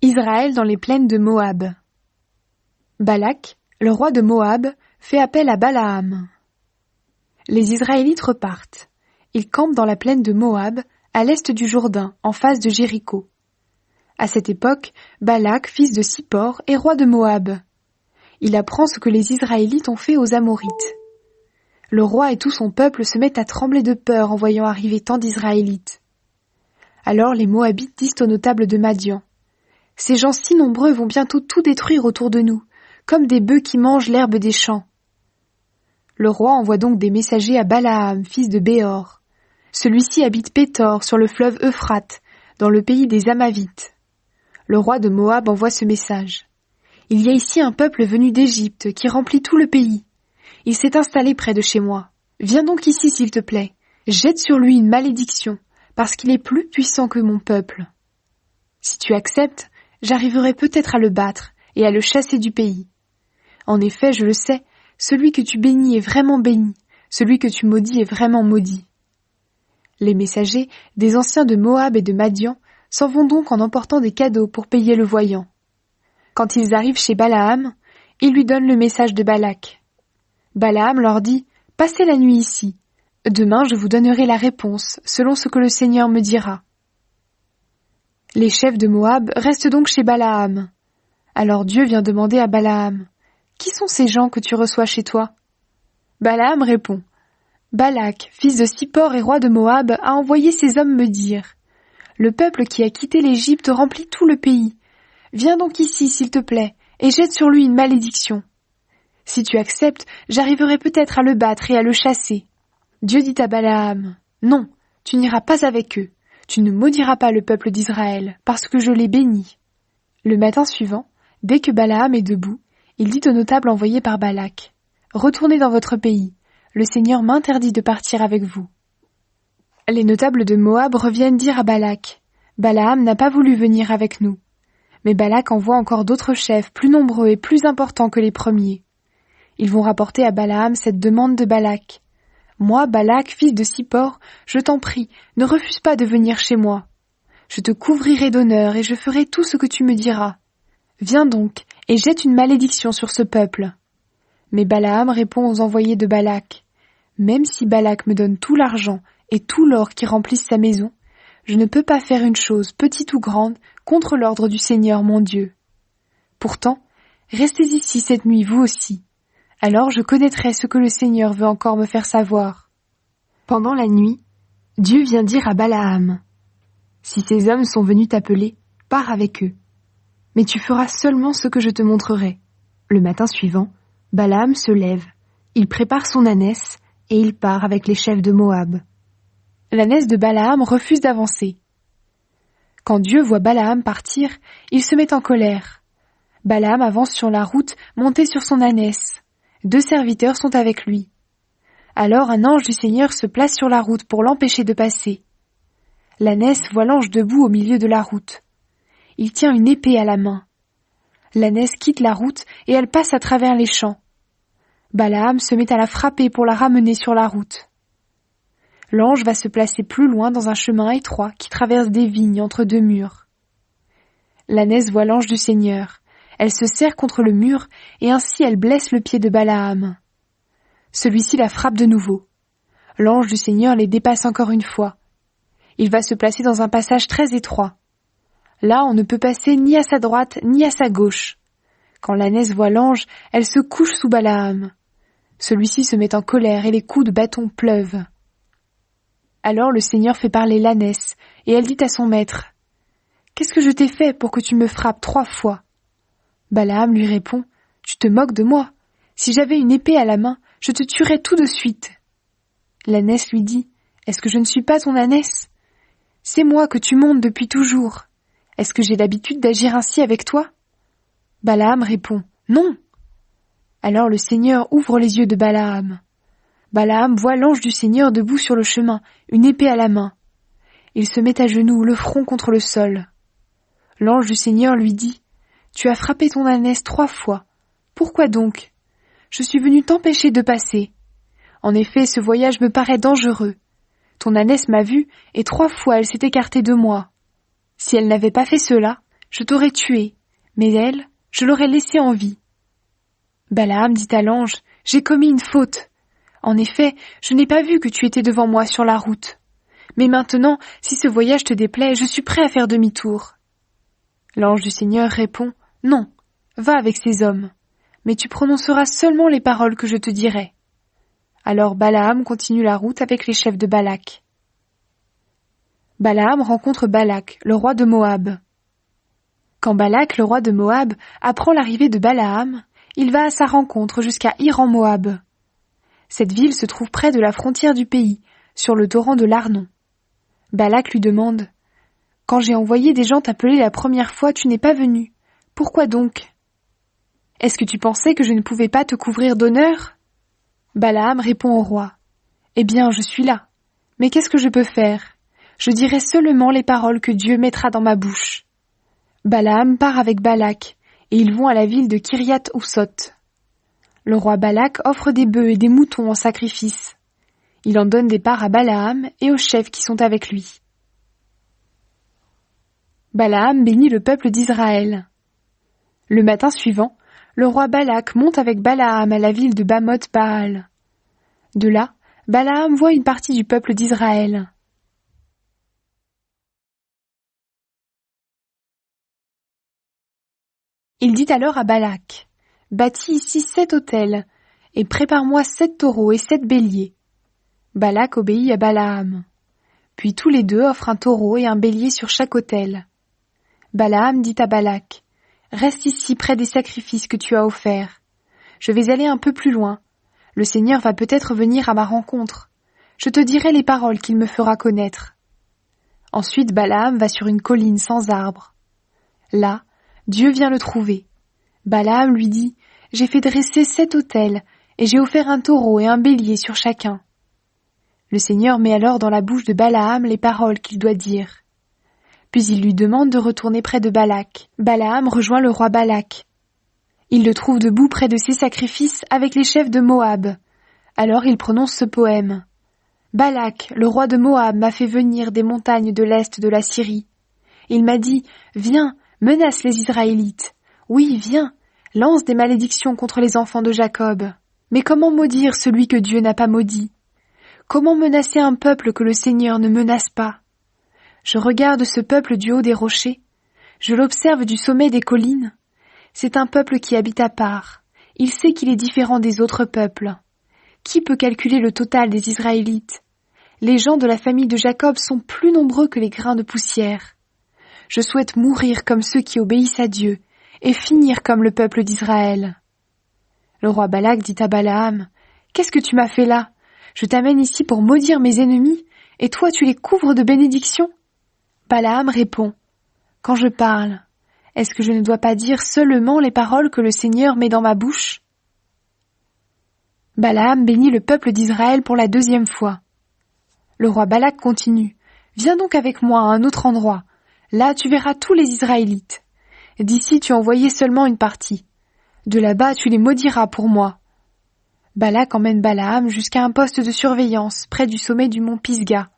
Israël dans les plaines de Moab. Balak, le roi de Moab, fait appel à Balaam. Les Israélites repartent. Ils campent dans la plaine de Moab, à l'est du Jourdain, en face de Jéricho. À cette époque, Balak, fils de Sippor, est roi de Moab. Il apprend ce que les Israélites ont fait aux Amorites. Le roi et tout son peuple se mettent à trembler de peur en voyant arriver tant d'Israélites. Alors les Moabites disent aux notables de Madian: « Ces gens si nombreux vont bientôt tout détruire autour de nous, comme des bœufs qui mangent l'herbe des champs. » Le roi envoie donc des messagers à Balaam, fils de Béor. Celui-ci habite Pétor, sur le fleuve Euphrate, dans le pays des Amavites. Le roi de Moab envoie ce message: « Il y a ici un peuple venu d'Égypte qui remplit tout le pays. Il s'est installé près de chez moi. Viens donc ici, s'il te plaît. Jette sur lui une malédiction, parce qu'il est plus puissant que mon peuple. Si tu acceptes, j'arriverai peut-être à le battre et à le chasser du pays. En effet, je le sais, celui que tu bénis est vraiment béni, celui que tu maudis est vraiment maudit. » Les messagers, des anciens de Moab et de Madian, s'en vont donc en emportant des cadeaux pour payer le voyant. Quand ils arrivent chez Balaam, ils lui donnent le message de Balak. Balaam leur dit: « Passez la nuit ici. Demain, je vous donnerai la réponse, selon ce que le Seigneur me dira. » Les chefs de Moab restent donc chez Balaam. Alors Dieu vient demander à Balaam: « Qui sont ces gens que tu reçois chez toi ?» Balaam répond: « Balak, fils de Sippor et roi de Moab, a envoyé ces hommes me dire: « Le peuple qui a quitté l'Égypte remplit tout le pays. Viens donc ici, s'il te plaît, et jette sur lui une malédiction. Si tu acceptes, j'arriverai peut-être à le battre et à le chasser. » Dieu dit à Balaam: « Non, tu n'iras pas avec eux. Tu ne maudiras pas le peuple d'Israël, parce que je l'ai béni. » Le matin suivant, dès que Balaam est debout, il dit aux notables envoyés par Balak: « Retournez dans votre pays. Le Seigneur m'interdit de partir avec vous. » Les notables de Moab reviennent dire à Balak: « Balaam n'a pas voulu venir avec nous. » Mais Balak envoie encore d'autres chefs plus nombreux et plus importants que les premiers. Ils vont rapporter à Balaam cette demande de Balak: « Moi, Balak, fils de Sippor, je t'en prie, ne refuse pas de venir chez moi. Je te couvrirai d'honneur et je ferai tout ce que tu me diras. Viens donc et jette une malédiction sur ce peuple. » Mais Balaam répond aux envoyés de Balak: « Même si Balak me donne tout l'argent et tout l'or qui remplissent sa maison, je ne peux pas faire une chose, petite ou grande, contre l'ordre du Seigneur mon Dieu. Pourtant, restez ici cette nuit vous aussi. Alors je connaîtrai ce que le Seigneur veut encore me faire savoir. » Pendant la nuit, Dieu vient dire à Balaam: « Si ces hommes sont venus t'appeler, pars avec eux. Mais tu feras seulement ce que je te montrerai. » Le matin suivant, Balaam se lève, il prépare son ânesse et il part avec les chefs de Moab. L'ânesse de Balaam refuse d'avancer. Quand Dieu voit Balaam partir, il se met en colère. Balaam avance sur la route, monté sur son ânesse. 2 serviteurs sont avec lui. Alors un ange du Seigneur se place sur la route pour l'empêcher de passer. L'ânesse voit l'ange debout au milieu de la route. Il tient une épée à la main. L'ânesse quitte la route et elle passe à travers les champs. Balaam se met à la frapper pour la ramener sur la route. L'ange va se placer plus loin dans un chemin étroit qui traverse des vignes entre 2 murs. L'ânesse voit l'ange du Seigneur. Elle se serre contre le mur et ainsi elle blesse le pied de Balaam. Celui-ci la frappe de nouveau. L'ange du Seigneur les dépasse encore une fois. Il va se placer dans un passage très étroit. Là, on ne peut passer ni à sa droite ni à sa gauche. Quand l'ânesse voit l'ange, elle se couche sous Balaam. Celui-ci se met en colère et les coups de bâton pleuvent. Alors le Seigneur fait parler l'ânesse et elle dit à son maître: « Qu'est-ce que je t'ai fait pour que tu me frappes 3 fois ?» Balaam lui répond: « Tu te moques de moi. Si j'avais une épée à la main, je te tuerais tout de suite. » L'ânesse lui dit: « Est-ce que je ne suis pas ton ânesse ? C'est moi que tu montes depuis toujours. Est-ce que j'ai l'habitude d'agir ainsi avec toi ?» Balaam répond: « Non. » Alors le Seigneur ouvre les yeux de Balaam. Balaam voit l'ange du Seigneur debout sur le chemin, une épée à la main. Il se met à genoux, le front contre le sol. L'ange du Seigneur lui dit: « Tu as frappé ton ânesse 3 fois. Pourquoi donc ? Je suis venu t'empêcher de passer. En effet, ce voyage me paraît dangereux. Ton ânesse m'a vu et 3 fois elle s'est écartée de moi. Si elle n'avait pas fait cela, je t'aurais tué, mais elle, je l'aurais laissée en vie. » Balaam dit à l'ange, « J'ai commis une faute. En effet, je n'ai pas vu que tu étais devant moi sur la route. Mais maintenant, si ce voyage te déplaît, je suis prêt à faire demi-tour. » L'ange du Seigneur répond, « Non, va avec ces hommes, mais tu prononceras seulement les paroles que je te dirai. » Alors Balaam continue la route avec les chefs de Balak. Balaam rencontre Balak, le roi de Moab. Quand Balak, le roi de Moab, apprend l'arrivée de Balaam, il va à sa rencontre jusqu'à Ir en Moab. Cette ville se trouve près de la frontière du pays, sur le torrent de l'Arnon. Balak lui demande, « Quand j'ai envoyé des gens t'appeler la première fois, tu n'es pas venu. Pourquoi donc? Est-ce que tu pensais que je ne pouvais pas te couvrir d'honneur ?» Balaam répond au roi, « Eh bien, je suis là. Mais qu'est-ce que je peux faire? Je dirai seulement les paroles que Dieu mettra dans ma bouche. » Balaam part avec Balak, et ils vont à la ville de Kiriath-Oussoth. Le roi Balak offre des bœufs et des moutons en sacrifice. Il en donne des parts à Balaam et aux chefs qui sont avec lui. Balaam bénit le peuple d'Israël. Le matin suivant, le roi Balak monte avec Balaam à la ville de Bamoth-Baal. De là, Balaam voit une partie du peuple d'Israël. Il dit alors à Balak, « Bâtis ici 7 autels, et prépare-moi 7 taureaux et 7 béliers. » Balak obéit à Balaam. Puis tous les deux offrent un taureau et un bélier sur chaque autel. Balaam dit à Balak, « Reste ici près des sacrifices que tu as offerts. Je vais aller un peu plus loin. Le Seigneur va peut-être venir à ma rencontre. Je te dirai les paroles qu'il me fera connaître. » Ensuite Balaam va sur une colline sans arbre. Là, Dieu vient le trouver. Balaam lui dit, « J'ai fait dresser 7 autels, et j'ai offert un taureau et un bélier sur chacun. » Le Seigneur met alors dans la bouche de Balaam les paroles qu'il doit dire. Puis il lui demande de retourner près de Balak. Balaam rejoint le roi Balak. Il le trouve debout près de ses sacrifices avec les chefs de Moab. Alors il prononce ce poème. « Balak, le roi de Moab, m'a fait venir des montagnes de l'est de la Syrie. Il m'a dit, « Viens, menace les Israélites. Oui, viens, lance des malédictions contre les enfants de Jacob. Mais comment maudire celui que Dieu n'a pas maudit? Comment menacer un peuple que le Seigneur ne menace pas? Je regarde ce peuple du haut des rochers. Je l'observe du sommet des collines. C'est un peuple qui habite à part. Il sait qu'il est différent des autres peuples. Qui peut calculer le total des Israélites? Les gens de la famille de Jacob sont plus nombreux que les grains de poussière. Je souhaite mourir comme ceux qui obéissent à Dieu et finir comme le peuple d'Israël. » Le roi Balak dit à Balaam, « Qu'est-ce que tu m'as fait là? Je t'amène ici pour maudire mes ennemis, et toi tu les couvres de bénédictions? » Balaam répond, « Quand je parle, est-ce que je ne dois pas dire seulement les paroles que le Seigneur met dans ma bouche? » Balaam bénit le peuple d'Israël pour la 2e fois. Le roi Balak continue, « Viens donc avec moi à un autre endroit. Là tu verras tous les Israélites. D'ici tu envoyais seulement une partie. De là-bas tu les maudiras pour moi. » Balak emmène Balaam jusqu'à un poste de surveillance près du sommet du mont Pisga.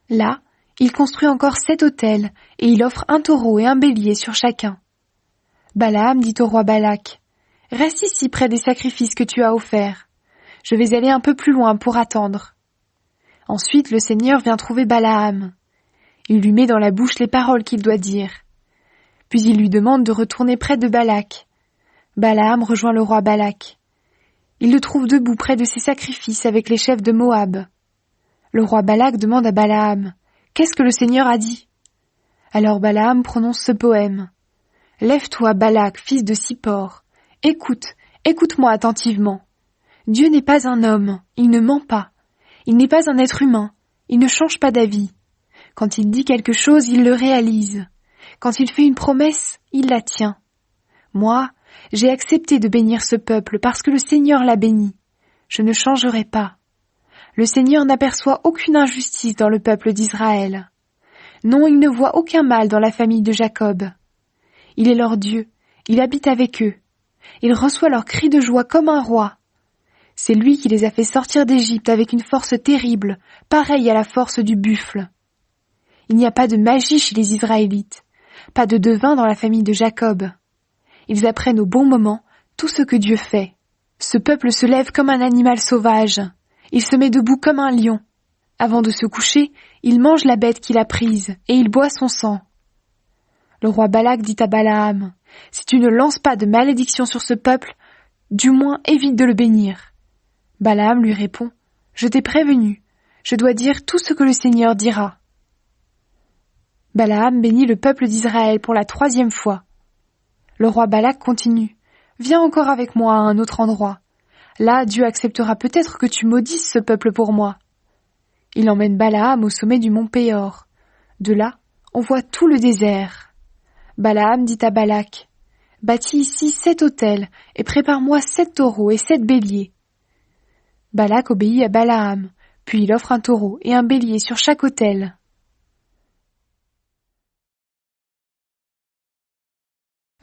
Là, il construit encore 7 autels et il offre un taureau et un bélier sur chacun. Balaam dit au roi Balak, « Reste ici près des sacrifices que tu as offerts. Je vais aller un peu plus loin pour attendre. » Ensuite le Seigneur vient trouver Balaam. Il lui met dans la bouche les paroles qu'il doit dire. Puis il lui demande de retourner près de Balak. Balaam rejoint le roi Balak. Il le trouve debout près de ses sacrifices avec les chefs de Moab. Le roi Balak demande à Balaam, « Qu'est-ce que le Seigneur a dit ?» Alors Balaam prononce ce poème. « Lève-toi, Balak, fils de Sippor. Écoute-moi attentivement. Dieu n'est pas un homme, il ne ment pas. Il n'est pas un être humain, il ne change pas d'avis. Quand il dit quelque chose, il le réalise. Quand il fait une promesse, il la tient. Moi, j'ai accepté de bénir ce peuple parce que le Seigneur l'a béni. Je ne changerai pas. Le Seigneur n'aperçoit aucune injustice dans le peuple d'Israël. Non, il ne voit aucun mal dans la famille de Jacob. Il est leur Dieu, il habite avec eux. Il reçoit leurs cris de joie comme un roi. C'est lui qui les a fait sortir d'Égypte avec une force terrible, pareille à la force du buffle. Il n'y a pas de magie chez les Israélites. pas de devin dans la famille de Jacob. Ils apprennent au bon moment tout ce que Dieu fait. Ce peuple se lève comme un animal sauvage. Il se met debout comme un lion. Avant de se coucher, il mange la bête qu'il a prise et il boit son sang. Le roi Balak dit à Balaam, « Si tu ne lances pas de malédiction sur ce peuple, du moins évite de le bénir. » Balaam lui répond, « Je t'ai prévenu, je dois dire tout ce que le Seigneur dira. » Balaam bénit le peuple d'Israël pour la 3e fois. Le roi Balak continue, « Viens encore avec moi à un autre endroit. Là, Dieu acceptera peut-être que tu maudisses ce peuple pour moi. » Il emmène Balaam au sommet du mont Péor. De là, on voit tout le désert. Balaam dit à Balak, « Bâtis ici 7 autels et prépare-moi 7 taureaux et 7 béliers. » Balak obéit à Balaam, puis il offre un taureau et un bélier sur chaque autel.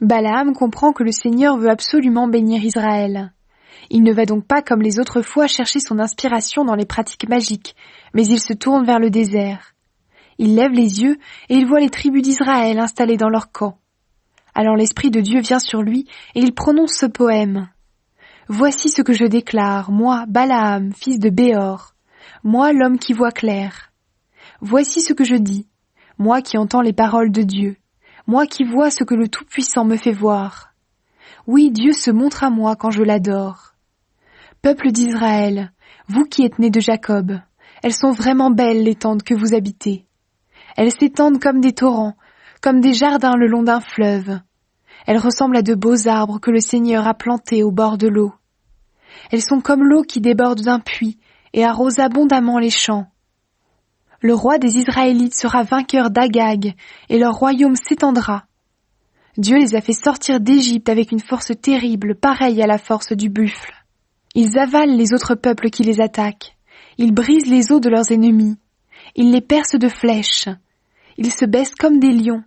Balaam comprend que le Seigneur veut absolument bénir Israël. Il ne va donc pas comme les autres fois chercher son inspiration dans les pratiques magiques, mais il se tourne vers le désert. Il lève les yeux et il voit les tribus d'Israël installées dans leur camp. Alors l'Esprit de Dieu vient sur lui et il prononce ce poème. « Voici ce que je déclare, moi, Balaam, fils de Béor, moi l'homme qui voit clair. Voici ce que je dis, moi qui entends les paroles de Dieu, moi qui vois ce que le Tout-Puissant me fait voir. Oui, Dieu se montre à moi quand je l'adore. Peuple d'Israël, vous qui êtes nés de Jacob, elles sont vraiment belles les tentes que vous habitez. Elles s'étendent comme des torrents, comme des jardins le long d'un fleuve. Elles ressemblent à de beaux arbres que le Seigneur a plantés au bord de l'eau. Elles sont comme l'eau qui déborde d'un puits et arrose abondamment les champs. Le roi des Israélites sera vainqueur d'Agag et leur royaume s'étendra. Dieu les a fait sortir d'Égypte avec une force terrible, pareille à la force du buffle. Ils avalent les autres peuples qui les attaquent. Ils brisent les os de leurs ennemis. Ils les percent de flèches. Ils se baissent comme des lions.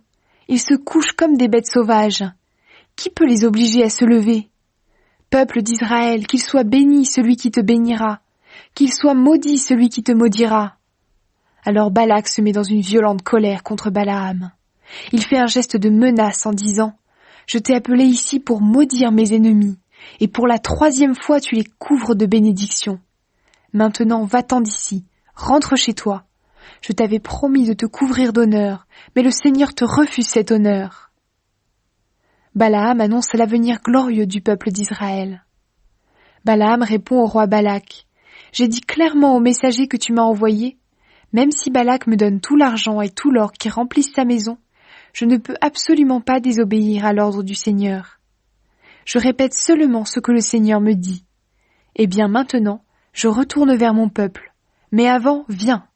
Ils se couchent comme des bêtes sauvages. Qui peut les obliger à se lever? Peuple d'Israël, qu'il soit béni celui qui te bénira, qu'il soit maudit celui qui te maudira. Alors Balak se met dans une violente colère contre Balaam. Il fait un geste de menace en disant « Je t'ai appelé ici pour maudire mes ennemis, et pour la 3e fois tu les couvres de bénédictions. Maintenant va-t'en d'ici, rentre chez toi. Je t'avais promis de te couvrir d'honneur, mais le Seigneur te refuse cet honneur. » Balaam annonce l'avenir glorieux du peuple d'Israël. Balaam répond au roi Balak « J'ai dit clairement au messager que tu m'as envoyé, même si Balak me donne tout l'argent et tout l'or qui remplissent sa maison, je ne peux absolument pas désobéir à l'ordre du Seigneur. Je répète seulement ce que le Seigneur me dit. Eh bien maintenant, je retourne vers mon peuple. Mais avant, viens.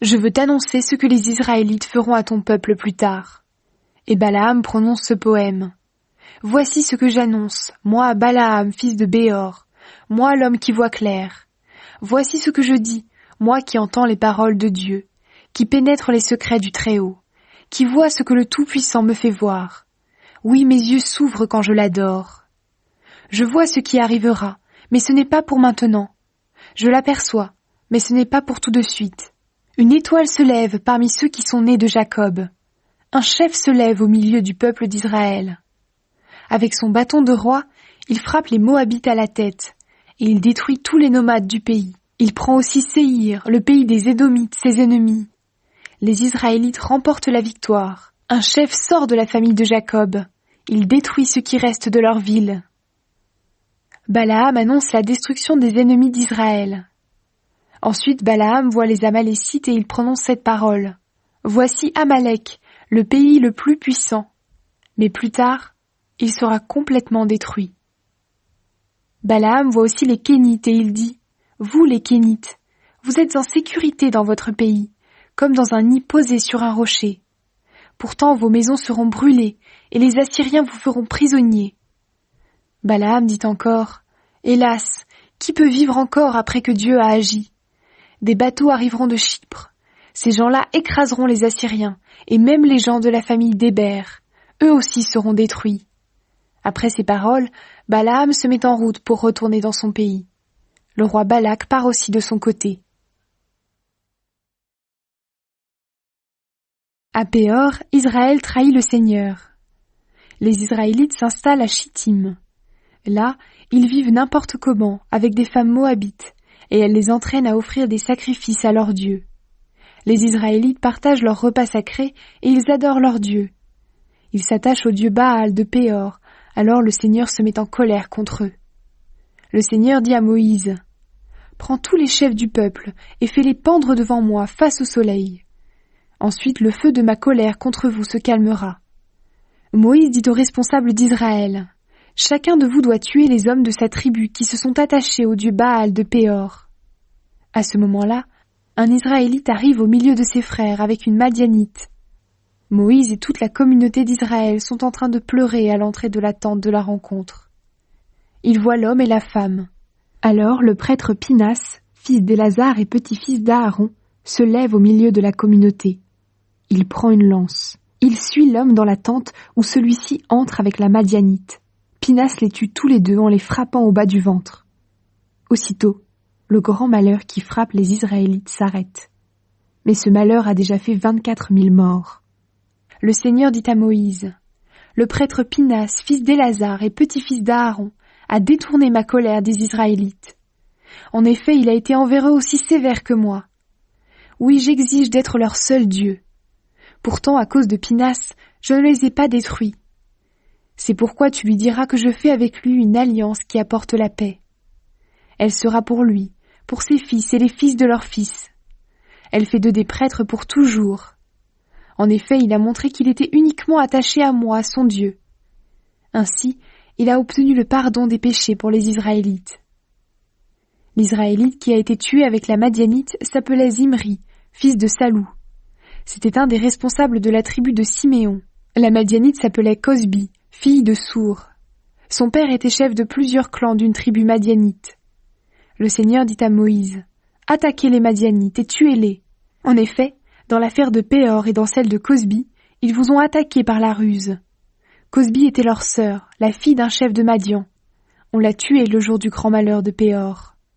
Je veux t'annoncer ce que les Israélites feront à ton peuple plus tard. » Et Balaam prononce ce poème. « Voici ce que j'annonce, moi Balaam, fils de Béor, moi l'homme qui voit clair. Voici ce que je dis, moi qui entends les paroles de Dieu, qui pénètre les secrets du Très-Haut, qui voit ce que le Tout-Puissant me fait voir. Oui, mes yeux s'ouvrent quand je l'adore. Je vois ce qui arrivera, mais ce n'est pas pour maintenant. Je l'aperçois, mais ce n'est pas pour tout de suite. Une étoile se lève parmi ceux qui sont nés de Jacob. Un chef se lève au milieu du peuple d'Israël. Avec son bâton de roi, il frappe les Moabites à la tête, et il détruit tous les nomades du pays. Il prend aussi Séhir, le pays des Édomites, ses ennemis. Les Israélites remportent la victoire. Un chef sort de la famille de Jacob. Il détruit ce qui reste de leur ville. Balaam annonce la destruction des ennemis d'Israël. Ensuite, Balaam voit les Amalécites et il prononce cette parole. Voici Amalek, le pays le plus puissant. Mais plus tard, il sera complètement détruit. Balaam voit aussi les Kénites et il dit, vous les Kénites, vous êtes en sécurité dans votre pays, comme dans un nid posé sur un rocher. Pourtant vos maisons seront brûlées et les Assyriens vous feront prisonniers. Balaam dit encore, hélas, qui peut vivre encore après que Dieu a agi? Des bateaux arriveront de Chypre. Ces gens-là écraseront les Assyriens et même les gens de la famille d'Héber. Eux aussi seront détruits. Après ces paroles, Balaam se met en route pour retourner dans son pays. Le roi Balak part aussi de son côté. À Péor, Israël trahit le Seigneur. Les Israélites s'installent à Chittim. Là, ils vivent n'importe comment avec des femmes moabites et elles les entraînent à offrir des sacrifices à leurs dieux. Les Israélites partagent leurs repas sacrés et ils adorent leurs dieux. Ils s'attachent au dieu Baal de Péor, alors le Seigneur se met en colère contre eux. Le Seigneur dit à Moïse, « Prends tous les chefs du peuple et fais-les pendre devant moi face au soleil. Ensuite le feu de ma colère contre vous se calmera. » Moïse dit aux responsables d'Israël, « Chacun de vous doit tuer les hommes de sa tribu qui se sont attachés au dieu Baal de Péor. » À ce moment-là, un Israélite arrive au milieu de ses frères avec une Madianite. Moïse et toute la communauté d'Israël sont en train de pleurer à l'entrée de la tente de la rencontre. Ils voient l'homme et la femme. Alors le prêtre Pinas, fils d'Élazar et petit-fils d'Aaron, se lève au milieu de la communauté. Il prend une lance. Il suit l'homme dans la tente où celui-ci entre avec la Madianite. Pinas les tue tous les deux en les frappant au bas du ventre. Aussitôt, le grand malheur qui frappe les Israélites s'arrête. Mais ce malheur a déjà fait 24 000 morts. Le Seigneur dit à Moïse, « Le prêtre Pinas, fils d'Élazar et petit-fils d'Aaron, a détourné ma colère des Israélites. En effet, il a été envers eux aussi sévère que moi. Oui, j'exige d'être leur seul Dieu. Pourtant, à cause de Pinas, je ne les ai pas détruits. C'est pourquoi tu lui diras que je fais avec lui une alliance qui apporte la paix. Elle sera pour lui, pour ses fils et les fils de leurs fils. Elle fait d'eux des prêtres pour toujours. En effet, il a montré qu'il était uniquement attaché à moi, son Dieu. Ainsi, il a obtenu le pardon des péchés pour les Israélites. » L'Israélite qui a été tué avec la Madianite s'appelait Zimri, fils de Salou. C'était un des responsables de la tribu de Siméon. La Madianite s'appelait Cosbi, fille de Sour. Son père était chef de plusieurs clans d'une tribu madianite. Le Seigneur dit à Moïse, « Attaquez les Madianites et tuez-les. » En effet, dans l'affaire de Péor et dans celle de Cosbi, ils vous ont attaqués par la ruse. Cosbi était leur sœur, la fille d'un chef de Madian. On l'a tuée le jour du grand malheur de Péor.